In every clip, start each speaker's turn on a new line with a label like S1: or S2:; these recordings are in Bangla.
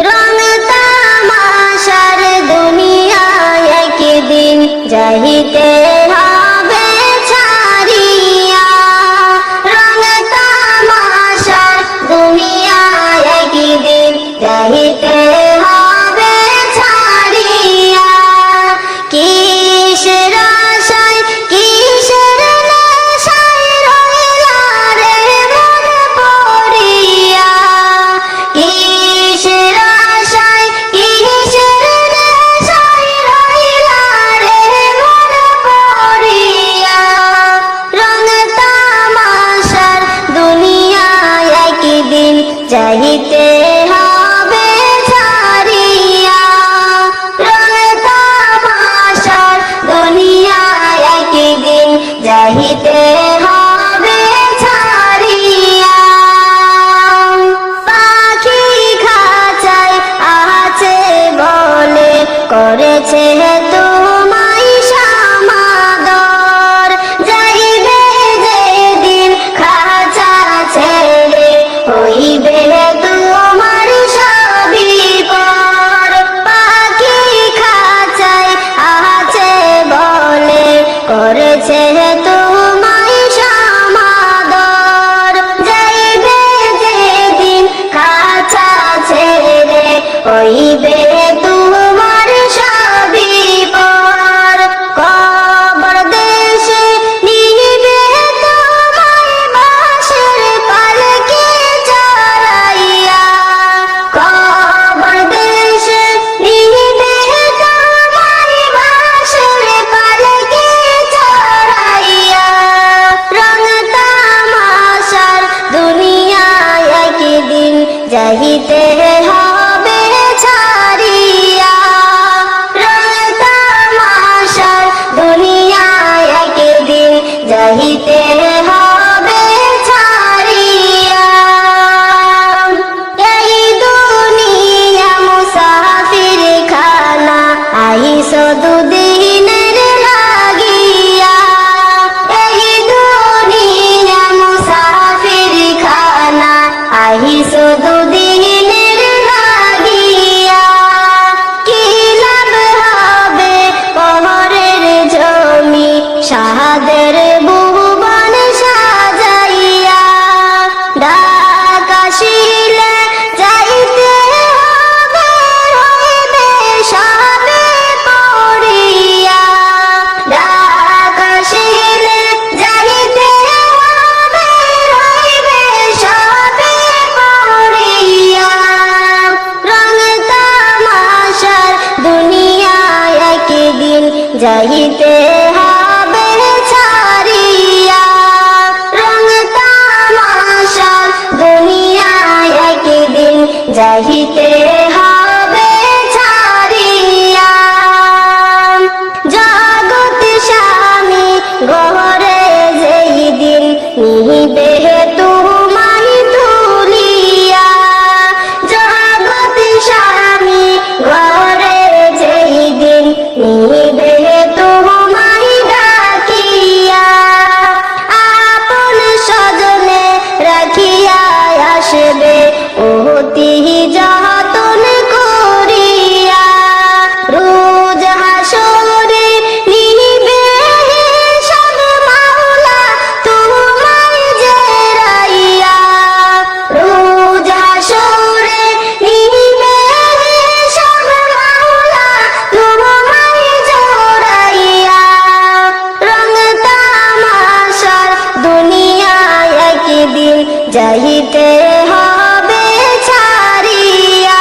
S1: রং তামাশার দুনিয়ায় একদিন যাইতে হবে ছাড়িয়া, রং তামাশার দুনিয়ায় একদিন যাইতে হবে ছাড়িয়া। কিসের আশায় কিসের নেশায় রইলা রে মন পড়িয়া, কিসের আশায় কিসের নেশায় রইলা রে মন পড়িয়া। রং তামাশার দুনিয়ায় একদিন যাইতে হবে ছাড়িয়া, রং তামাশার দুনিয়ায় একদিন যাইতে হবে ছাড়িয়া। পাখি খাঁচায় আছে বলে করেছে তোমায় সমাদর, যাইবে যেদিন খাঁচা ছেড়ে হইবে তোমার সবই পর। পাখি খাঁচায় আছে বলে করেছে তোমায় সমাদর, যাইবে যেদিন খাঁচা ছেড়ে হইবে তোমার সবই পর। কবর দেশে নিবে তোমায় বাঁশের পালকি চড়াইয়া, কবর দেশে নিবে তোমায় বাঁশের পালকি চড়াইয়া। রং তামাশার দুনিয়ায় একদিন যাইতে হবে ছাড়িয়া, রং তামাশার দুনিয়ায় একদিন যাইতে হবে ছাড়িয়া। এই দুনিয়া মুসাফির খানা আইসো দুদিনের লাগিয়া, এই দুনিয়া মুসাফির খানা আইসো দুদিনের লাগিয়া। কি লাভ হবে পহরের জমি শাহাদের ভুবন সাজাইয়া, ডাক আসিলে যাইতে হবে হইবে সবে পড়িয়া, ডাক আসিলে যাইতে হবে হইবে সবে পড়িয়া। রং তামাশার দুনিয়ায় একদিন যাইতে হবে ছাড়িয়া, রং তামাশার দুনিয়ায় একদিন যাইতে হবে ছাড়িয়া। জগৎ স্বামী গহরে যেই দিন নিবে তোমায় তুলিয়া, জগৎ স্বামী গহরে যেই দিন নিবে তোমায় ডাকিয়া। আপন স্বজনে রাখিয়া আসবে অতি যতন করিয়া, রোজ হাসরে নিবে সব মাওলা তোমায় জেরাইয়া, রোজ হাসরে নিবে সব মাওলা তোমায় জোড়াইয়া। রং তামাশার দুনিয়ায় একদিন যাইতে হবে ছাড়িয়া,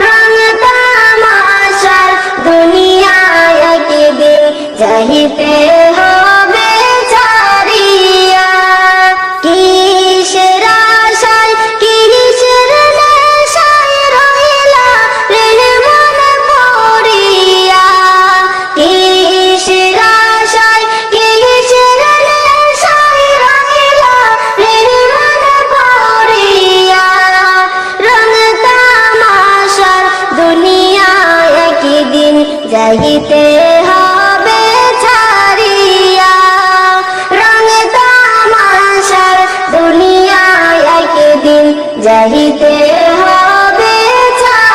S1: রং তামাশার দুনিয়ায় একদিন যাইতে হবে ছাড়িয়া। কিসের আশায় কিসের নেশায় রইলা রে মন পড়িয়া, কিসের আশায় কিসের নেশায় রইলা রে মন পড়িয়া। রং তামাশার দুনিয়ায় একদিন যাইতে হবে ছাড়িয়া, রং তামাশার দুনিয়ায় একদিন যাইতে হবে ছাড়িয়া।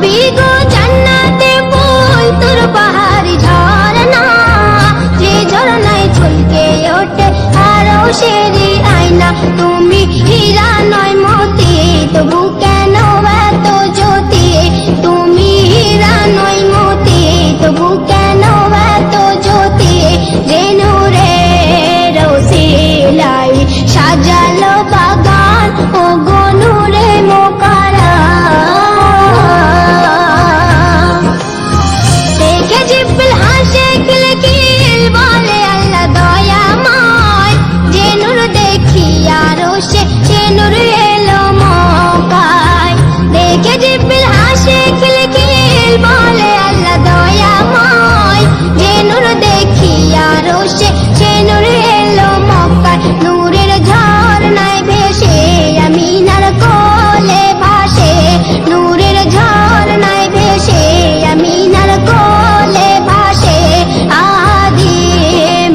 S1: নবী গো জান্নাতে ফুল তোর পাহাড়ি ঝরনা, যে ঝরনায় ছলকে ওঠে আরো সেরি আয়না। তুমি হীরা নয় মতি, তবু কেন এত জ্যোতি? তুমি হীরা নয় মতি, তবু কেন এত জ্যোতি? যে নূরের ওসিলায় সাজালো বাগান, ও গো নূরে মোকাররম। দেখে জিব্রিল হাসে কিলকিল, বলে আল্লাহ দয়াময়। যে নূর দেখি আরো সে নূর এলো মক্কায়। দেখে জিব্রিল হাসে কিলকিল, বলে আল্লাহ দয়াময়। যে নূর দেখি আরো সে নূর এলো মক্কায়। নূরের ঝরনায় ভেসে আমিনার কোলে ভাসে, নূরের ঝরনায় ভেসে আমিনার কোলে ভাসে। আদি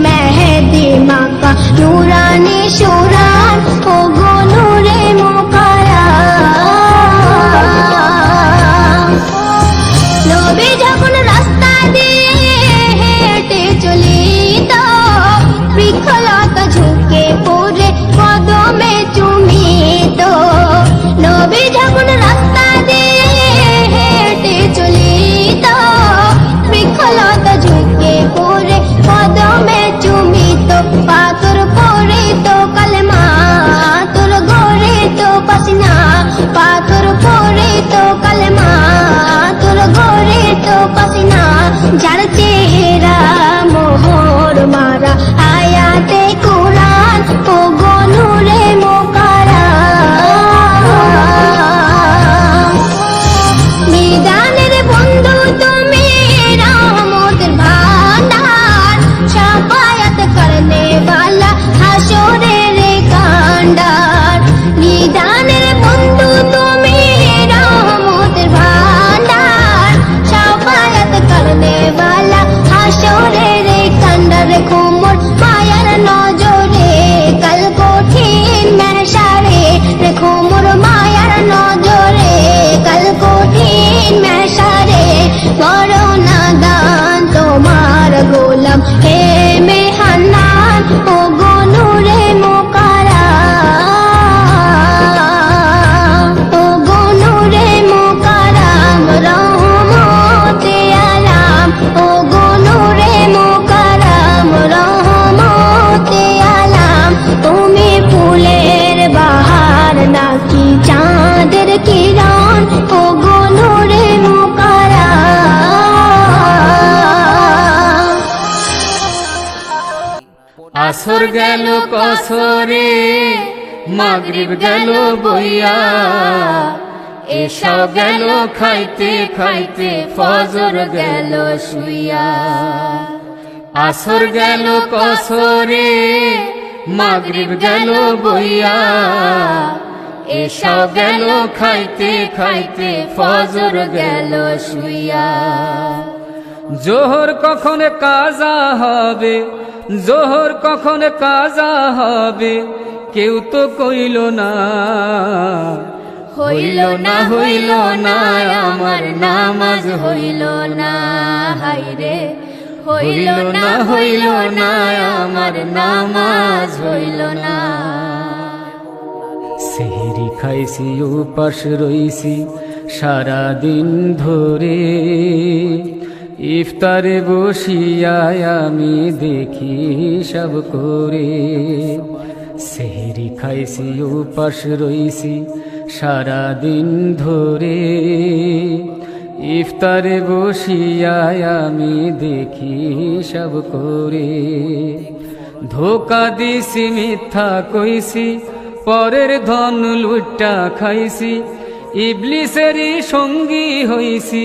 S1: মেহেদি মাকা নূরানি সুরান, ও গো নূরে মোকাররম। নবী যখন রাস্তা দিয়ে হেঁটে চলিত, বৃক্ষলতা ঝুঁকে পড়ে কদমে চুমিত। নবী যখন রাস্তা দিয়ে হেঁটে চলিত, বৃক্ষলতা ঝুঁকে পড়ে কদমে চুমিত। পাথর পড়িত কালেমা তোর গড়িত পাসিনা, পাথর পড়িত কালেমা তোর গড়িত পাসিনা। যার চেহারা মোহর মারা আয়াতে কুরআন, ও গো নূরে মোকাররম। নিদানের বন্ধু তুমি রহমতের ভান্ডার, শাফায়াত করনে वाला হাসরের কান্ডার। নিদানের বন্ধু তুমি রহমতের ভান্ডার, শাফায়াত করনে वाला হাসরের কান্ডার। কোমর মায়ার নজরে কাল কঠিন মেশারে, রেখো মোর মায়ার নজরে কাল কঠিন মেশারে। বড় নাদান তোমার গোলাম হে মেহান্নান, ও গো নূরে মোকাররম। ও গো নূরে মোকাররম, রহমতে আলাম। ও গো নূরে মোকাররম, রহমতে আলাম। তুমি ফুলের বাহার নাকি চাঁদের কিরণ, ও গো নূরে মোকাররম।
S2: আসর গেল কসরে, মাগরিব গেল বইয়া, এশা গেল খাইতে খাইতে, ফজর গেল শুইয়া। আসর গেল কসরে, মাগরিব গেল বইয়া, এশা গেল খাইতে খাইতে, ফজর গেল শুইয়া। জোহর কখন কাজা হবে, জোহর কখন কাজা হবে, কেউ তো কইল না। হইল না হইল না আমার নামাজ হইল না, হায়রে হইল না হইল না আমার নামাজ হইল না। সেহরি খাইছি উপাস রইছি সারা দিন ধরে, ইফতারে বসিয়ায় আমি দেখি সব করে। সেহরি খাইছি উপাস রইছি সারা দিন ধরে, ইফতারে বসিয়ায় আমি দেখি সব করে। ধোকা দিছি মিথ্যা কইছি, পরের ধন লুটা খাইছি, ইবলিসেরই সঙ্গী হইছি,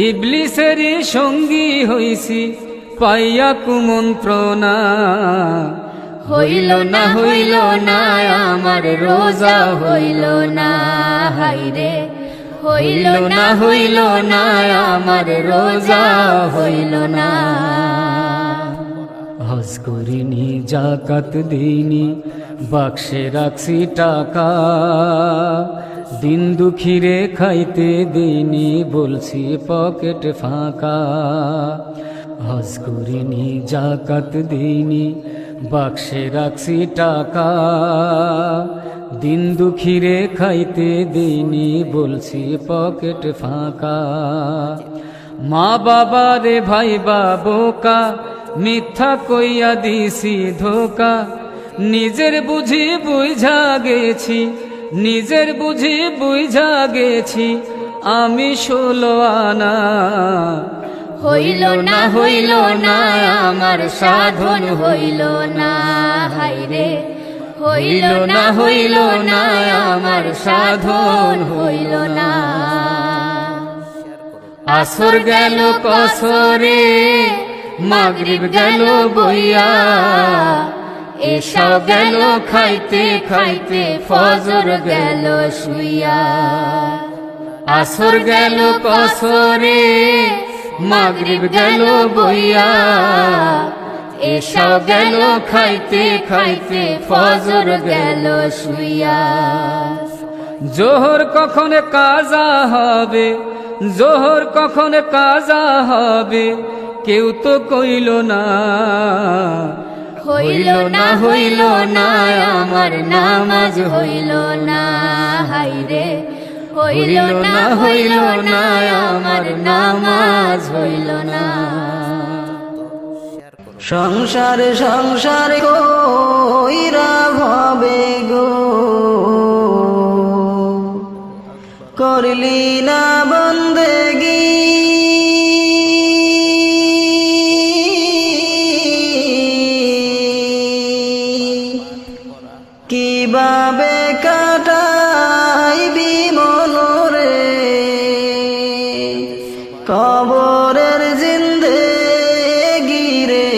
S2: ইবলিসেরই সঙ্গী হইছি, পাইয়া কুমন্ত্রণা। হইল না হইল না আমার রোজা হইল না, হায়রে হইল না হইল না আমার রোজা হইল না। হজ করিনি জাকাত দিইনি, বাক্সে রাখছি টাকা,
S3: দিন দুঃখীরে খাইতে দেইনি বলছি পকেট ফাঁকা, হজ করিনি জাকাত দিইনি বাক্সে রাখছি টাকা, দিন দুঃখীরে খাইতে দেইনি বলছি পকেট ফাঁকা। মা বাবারে ভাই বোকা মিথ্যা কইয়া দিছি ধোকা, নিজের বুঝি বুঝা গেছি, নিজের বুঝি বুঝা গেছি আমি 16 আনা।
S2: হইল না হইল না আমার সাধন হইল না, হায়রে হইল না হইল না আমার সাধন হইল না। আসর গেল কসরে মাগরিব গেল বইয়া, এসা গেল খাইতে খাইতে ফজর গেল শুইয়া। আসর গেল কসরে মাগরিব গেল বইয়া, এসা গেল খাইতে খাইতে ফজর গেল শুইয়া।
S3: জোহর কখন কাজা হবে, জোহর কখন কাজা হবে কেউ তো কইল না।
S2: হইল না হইল না আমার নামাজ হইল না, হায়রে হইল না হইল না আমার নামাজ হইল না।
S4: সংসার সংসার কইরা ভাবে গো, করলি না বন্দেগি, কিভাবে কাটাইবি মনরে কবরের জিন্দেগি রে।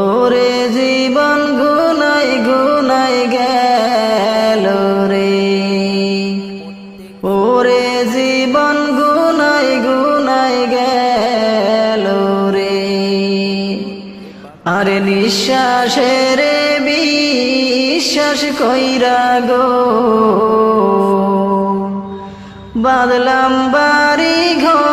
S4: ওরে জীবন গুনাই গুনাই গেল রে, ওরে জীবন গুনাই গুনাই গেল রে। আরে নিঃশ্বাসের বিশ্বাস কইরা গো, বাদলাম বাড়ি ঘর।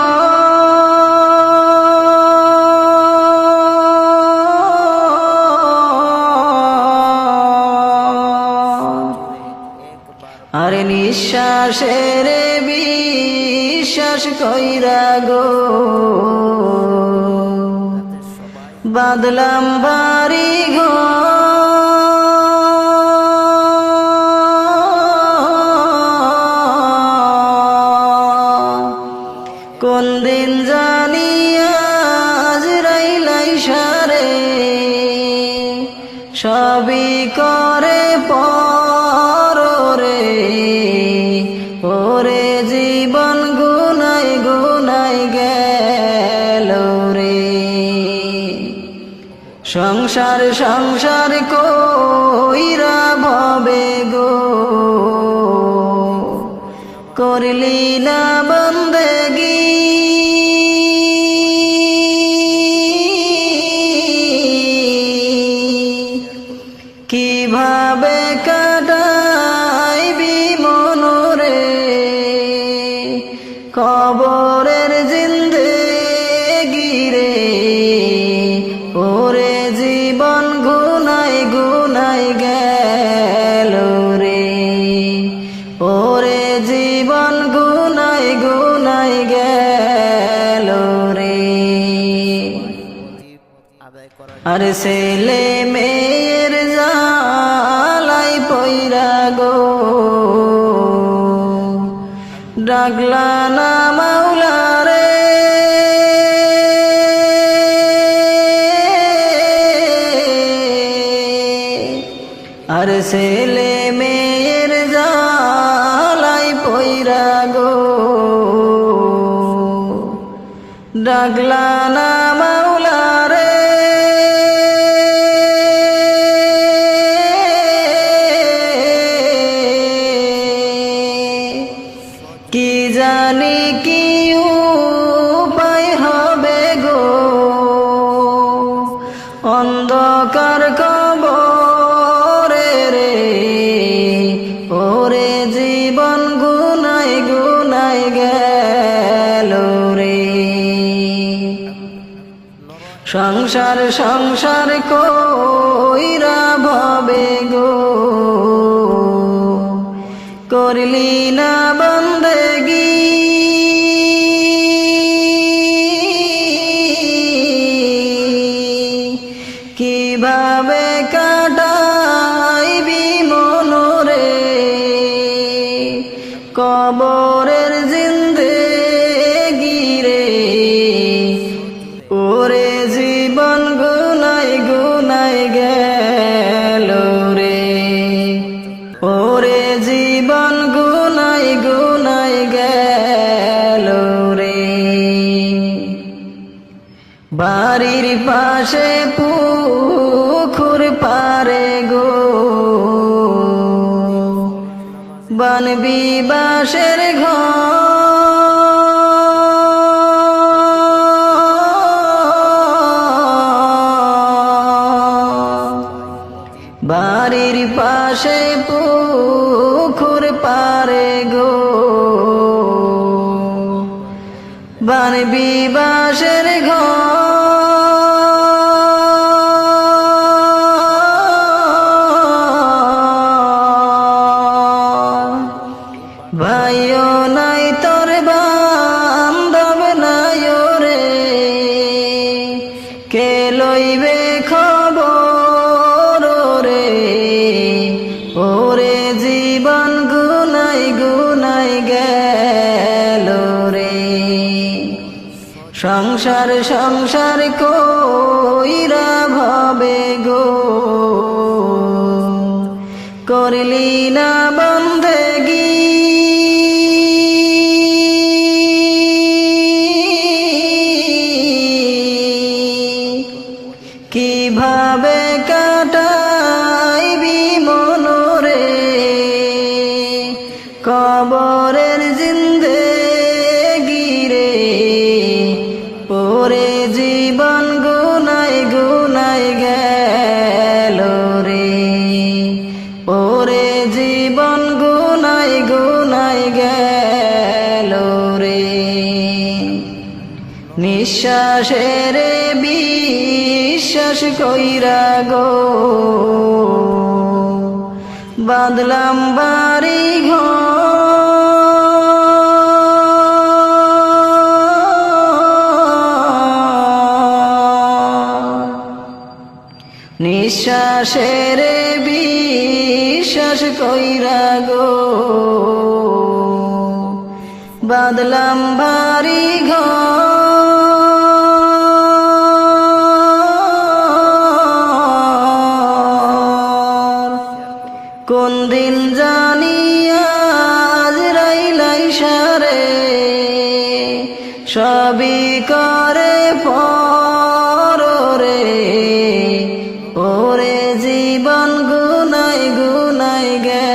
S4: আরে নিঃশ্বাসের বিশ্বাস কইরা গো, বাদলাম বাড়ি ঘর। কোন দিন জানি আজরাইল আইসারে, সবই করে পরে। ওরে জীবন গুনাই গুনাই গেল রে। সংসার সংসার কইরা ভবে গো, করলি না বন্দেগি, কিভাবে কাটাইবি মনরে কবরের জিন্দেগি রে। ওরে জীবন গুনাই গুনাই গেল রে, ওরে জীবন গুনাই গুনাই গেল রে। আরে ছেলে মেয়ের জালাই পইরা গো, ডাকলা না মাওলা রে। আর ছেলে মেয়ের জালাই পইরা গো, ডাকলা না মাওলা রে। কি জানি কি উপায় হবে গো, অন্ধকার কবরে রে। ওরে সংসার সংসার কইরা ভবে গো করলি না বন্দেগি কিভাবে কাটাইবি মনরে কবরের জিন্দেগি রে ওরে জীবন গুনাই গুনাই গেল রে ওরে জীবন গুনাই গুনাই গেল রে বাড়ির পাশে পুকুর পারে গো বানবি বাঁশের ঘর বাড়ির পাশে পুকুর পারে গো বানবি বাঁশের ঘর ভাইও নাই তোর বান্ধব নাই রে কে লইবে খবর রে ওরে জীবন গুনাই গুনাই গেল রে সংসার সংসার কইরা ভবে গো করলি না বন্দেগি কিভাবে কাটাইবি মনরে কবরের জিন্দেগি রে ওরে জীবন গুনাই গুনাই গেল রে ওরে জীবন গুনাই গুনাই গেল রে নিঃশ্বাসের বিশ্বাস কইরা গো বাঁধলাম বাড়ি ঘর নিঃশ্বাসের বিশ্বাস কইরা গো বাঁধলাম বাড়ি ঘর কোন দিন জানি আজরাইল আইসারে সবই করে পর রে ওরে জীবন গুনাই গুনাই গে